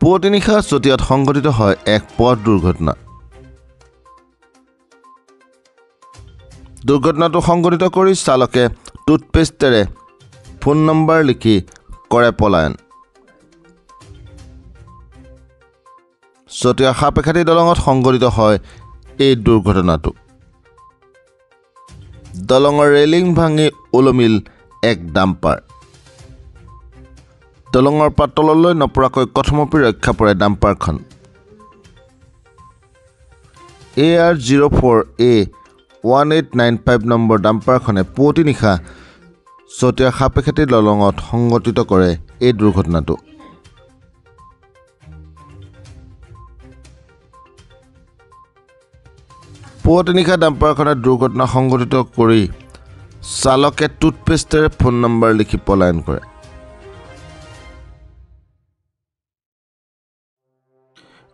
পুৱতি নিশা চতিয়াত সংঘটিত হয় এক পথ দুৰ্ঘটনা। দুৰ্ঘটনাটো সংঘটিত কৰি চালকে টুথপেষ্টেৰে ফোন নম্বৰ লিখি কৰে পলায়ন। চতিয়া সাপেখাতী দলঙত সংঘটিত হয় এই দুৰ্ঘটনাটো। দলঙৰ ৰেলিং ভাঙি ওলমিল এক ডাম্পাৰ। দলঙৰ পৰা তললৈ নপৰাকৈ কথমপি ৰক্ষা পৰে ডাম্পাৰখন। AR04A1895 নম্বৰ ডাম্পাৰখনে পুৱতি নিশা চতিয়া সাপেখাতী দলঙত সংঘটিত কৰে এই দুৰ্ঘটনাটো। পুৱতি নিশা ডাম্পাৰখনে দুৰ্ঘটনা সংঘটিত কৰি চালকে টুথপেষ্টেৰে ফোন নম্বৰ লিখি পলায়ন কৰে।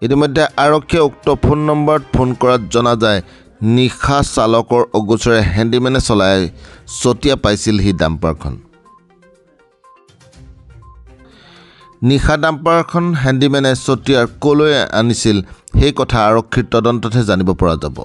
ইতিমধ্যে আৰক্ষীয়ে উক্ত ফোন নম্বৰত ফোন কৰাত জনা যায় নিশা চালকৰ অগোচৰে হেণ্ডিমেনে চলাই চতিয়া পাইছিলহি ডাম্পাৰখন। নিশা ডাম্পাৰখন হেণ্ডিমেনে চতিয়াৰ কলৈ আনিছিল সেই কথা আৰক্ষীৰ তদন্ততহে জানিব পৰা যাব।